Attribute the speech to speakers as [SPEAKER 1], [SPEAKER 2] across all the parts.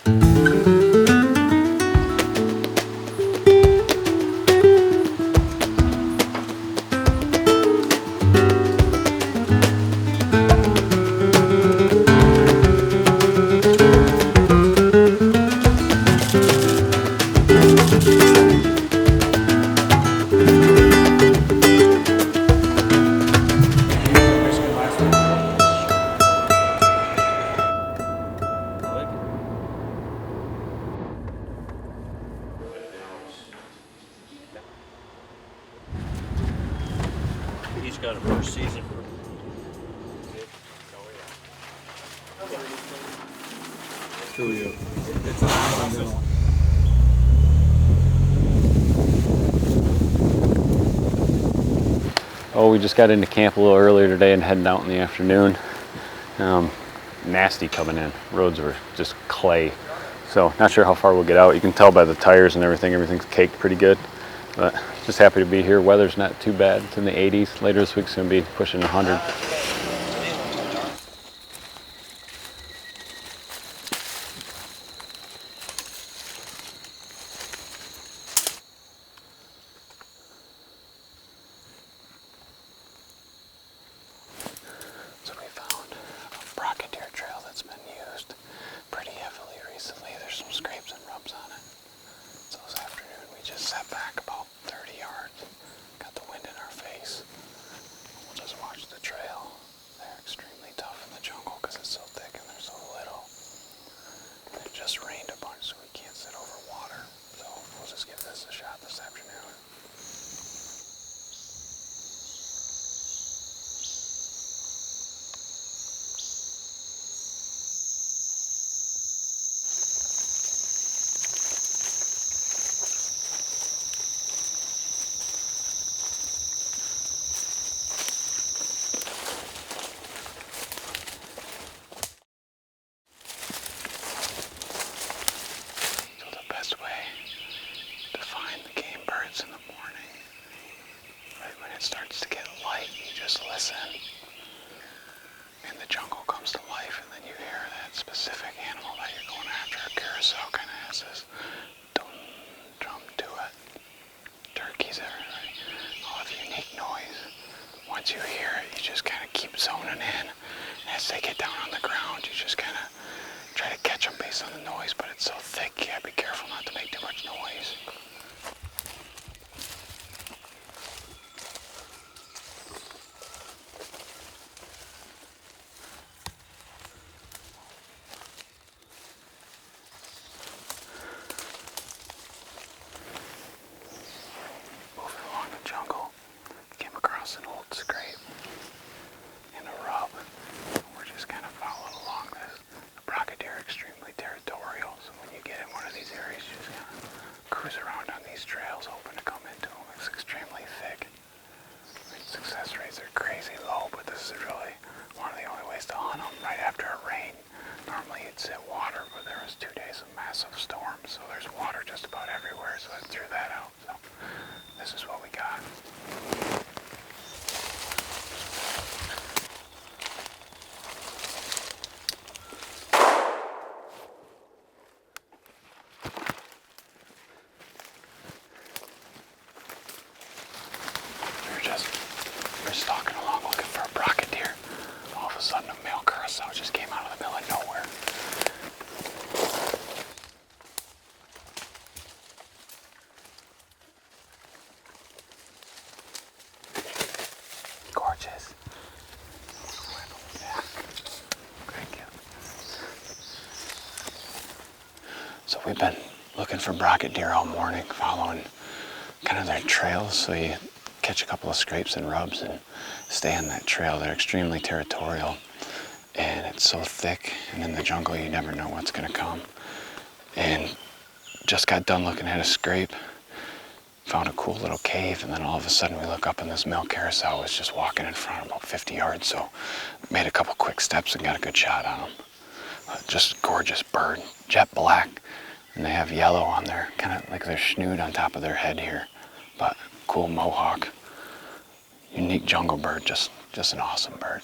[SPEAKER 1] He's got a first season. Oh, we just got into camp a little earlier today and heading out in the afternoon. Nasty coming in. Roads were just clay. So not sure how far we'll get out. You can tell by the tires and everything, everything's caked pretty good. But just happy to be here. Weather's not too bad. It's in the 80s. Later this week's gonna be pushing 100. So we found a Brocket trail that's been used pretty heavily recently. There's some scrapes and rubs on it. So this afternoon we just sat back about 30 yards, got the wind in our face. We'll just watch the trail. They're extremely tough in the jungle because it's so thick and they're so little. It just rained a bunch, so we can't sit over water. So we'll just give this a shot this afternoon. Once you hear it, you just kind of keep zoning in. As they get down on the ground, you just kind of try to catch them based on the noise, but it's so thick, you gotta be careful not to make too much noise. Moving along the jungle, came across an old scrape and a rub. We're just kind of following along this. The Brocket are extremely territorial, so when you get in one of these areas, you just kind of cruise around on these trails, hoping to come into them. It's extremely thick. Success rates are crazy low, but this is really one of the only ways to hunt them right after a rain. Normally you'd sit water, but there was 2 days of massive storms, so there's water just about everywhere, so I threw that out. So this is what we got. We're stalking along looking for a Brocket deer. All of a sudden a male Curassow just came out of the middle of nowhere. Gorgeous. Yeah. Thank you. So we've been looking for Brocket deer all morning, following kind of their trails, so you catch a couple of scrapes and rubs and stay on that trail. They're extremely territorial and it's so thick, and in the jungle you never know what's going to come. And just got done looking at a scrape, found a cool little cave, and then all of a sudden we look up and this male Curassow was just walking in front about 50 yards, so made a couple quick steps and got a good shot on him. Just gorgeous bird, jet black, and they have yellow on their, kind of like their snoot on top of their head here, but cool mohawk. Unique jungle bird, just an awesome bird.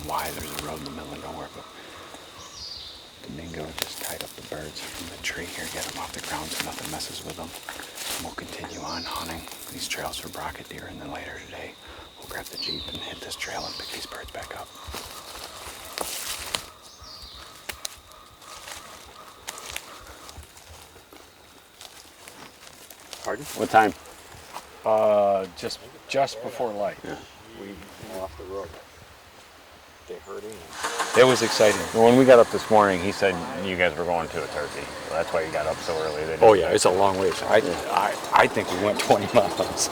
[SPEAKER 1] why there's a road in the middle of nowhere, but Domingo just tied up the birds from the tree here, get them off the ground so nothing messes with them. And we'll continue on hunting these trails for Brocket deer, and then later today we'll grab the Jeep and hit this trail and pick these birds back up.
[SPEAKER 2] Pardon?
[SPEAKER 1] What time?
[SPEAKER 2] Just before light.
[SPEAKER 1] Yeah.
[SPEAKER 2] We went off the road. They herding.
[SPEAKER 3] It was exciting. When we got up this morning, he said you guys were going to a turkey. So that's why you got up so early.
[SPEAKER 2] Oh yeah, it's a long ways. I think we went 20 miles.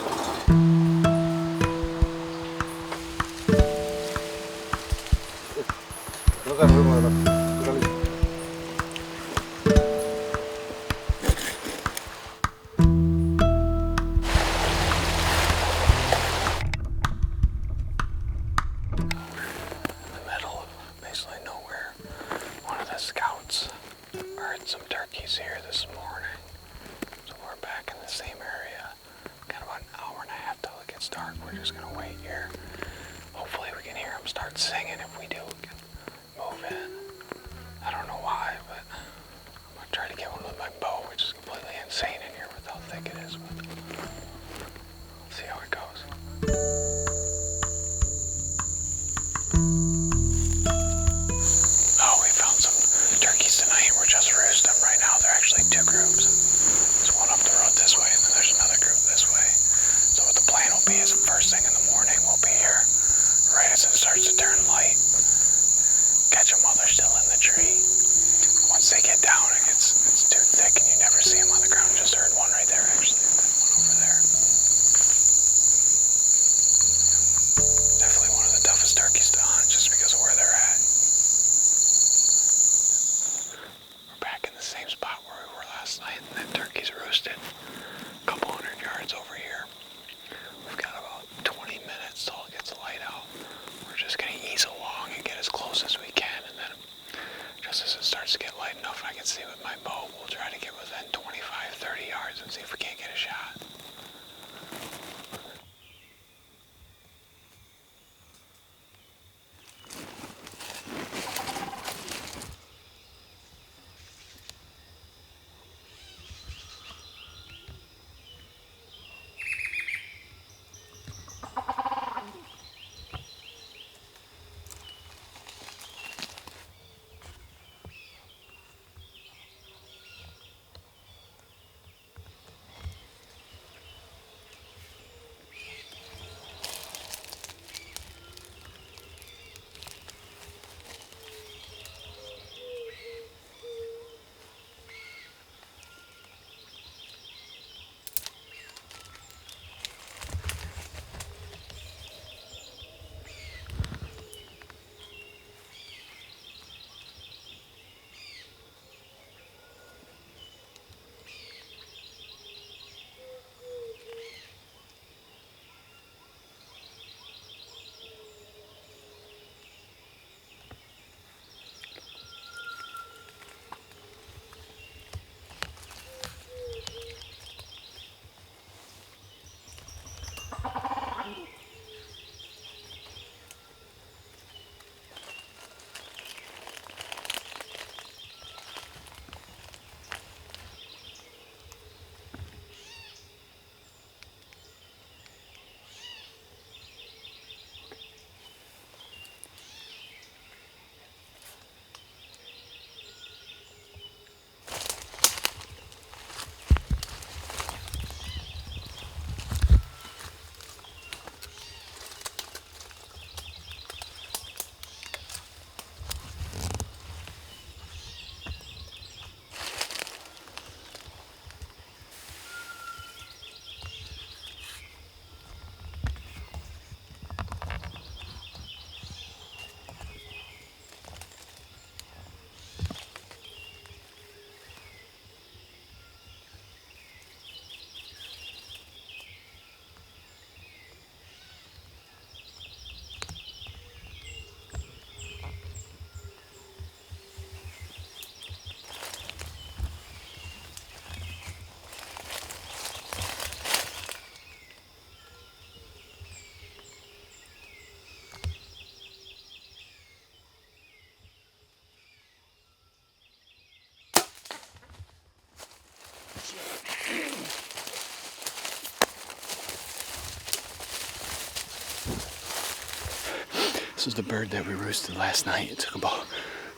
[SPEAKER 1] is the bird that we roosted last night. It took about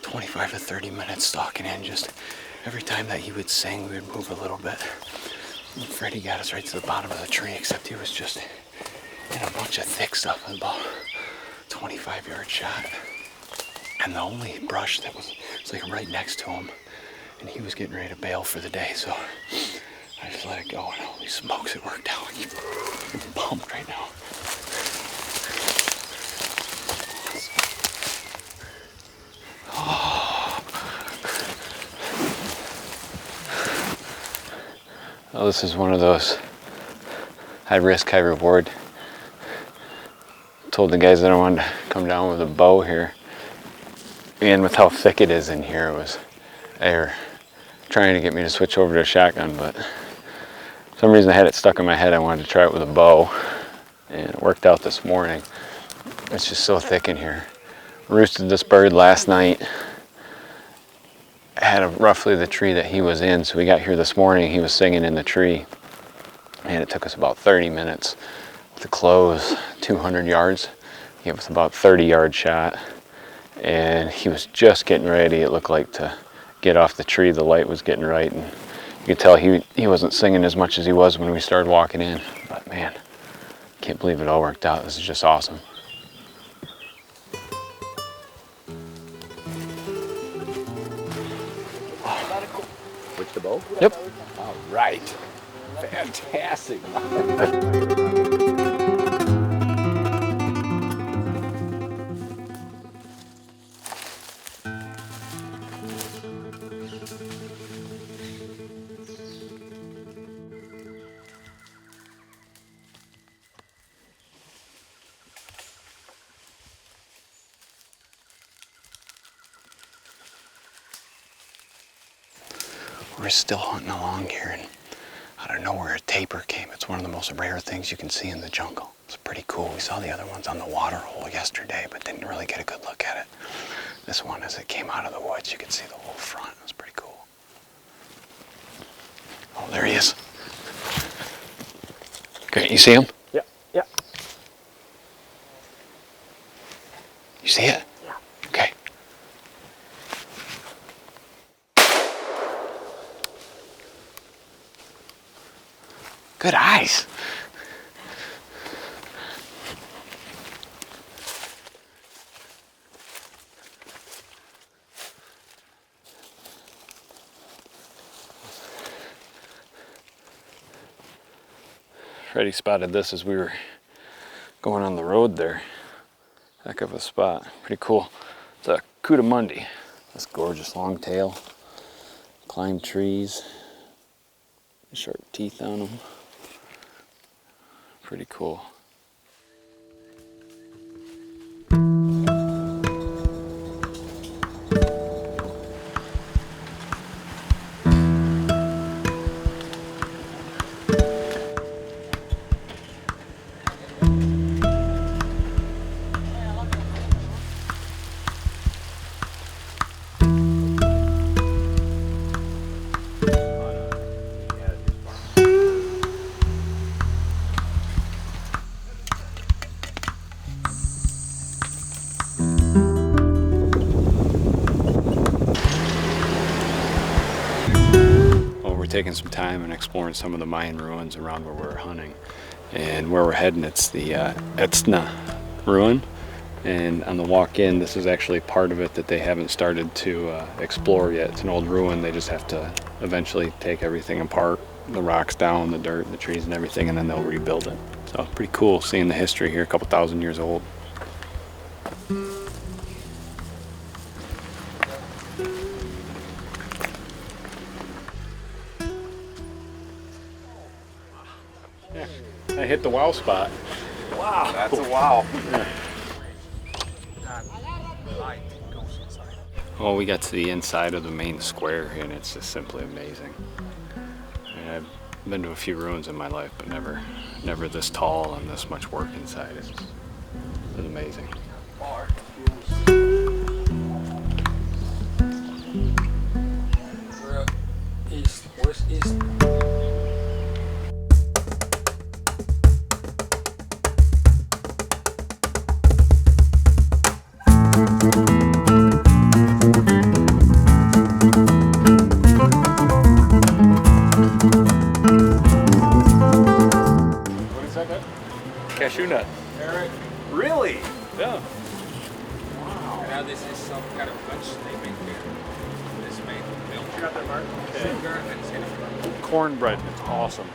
[SPEAKER 1] 25 to 30 minutes stalking in. Just every time that he would sing, we would move a little bit. And Freddie got us right to the bottom of the tree, except he was just in a bunch of thick stuff with about 25-yard shot. And the only brush that was like right next to him, and he was getting ready to bail for the day, so I just let it go, and holy smokes, it worked out. I'm pumped right now. Oh, this is one of those high risk, high reward. Told the guys that I wanted to come down with a bow here. And with how thick it is in here, they were trying to get me to switch over to a shotgun, but for some reason I had it stuck in my head. I wanted to try it with a bow, and it worked out this morning. It's just so thick in here. Roosted this bird last night. I had roughly the tree that he was in, so we got here this morning. He was singing in the tree, and it took us about 30 minutes to close 200 yards. He gave us about 30-yard shot, and he was just getting ready, it looked like, to get off the tree. The light was getting right, and you could tell he wasn't singing as much as he was when we started walking in. But man, can't believe it all worked out. This is just awesome.
[SPEAKER 2] Switch the bow?
[SPEAKER 1] Yep.
[SPEAKER 2] All right. Fantastic.
[SPEAKER 1] We're still hunting along here, and out of nowhere a tapir came. It's one of the most rare things you can see in the jungle. It's pretty cool. We saw the other ones on the water hole yesterday, but didn't really get a good look at it. This one, as it came out of the woods, you could see the whole front. It was pretty cool. Oh, there he is. Great, you see him?
[SPEAKER 2] Yeah, yeah.
[SPEAKER 1] You see it?
[SPEAKER 2] Yeah.
[SPEAKER 1] Okay. Good eyes. Freddie spotted this as we were going on the road there. Heck of a spot. Pretty cool. It's a Coatimundis. This gorgeous long tail. Climb trees. Sharp teeth on them. Pretty cool. Taking some time and exploring some of the Mayan ruins around where we're hunting. And where we're heading, it's the Etna ruin. And on the walk in, this is actually part of it that they haven't started to explore yet. It's an old ruin. They just have to eventually take everything apart, the rocks down, the dirt, the trees and everything, and then they'll rebuild it. So pretty cool seeing the history here, a couple thousand years old. I hit the wow spot.
[SPEAKER 2] Wow, that's a wow.
[SPEAKER 1] Yeah. Well, we got to the inside of the main square, and it's just simply amazing. I mean, I've been to a few ruins in my life, but never this tall and this much work inside. It's amazing.
[SPEAKER 4] We're east, west, east. what kind of punch they make there. It's made milk sugar and cinnamon.
[SPEAKER 5] Cornbread, it's awesome.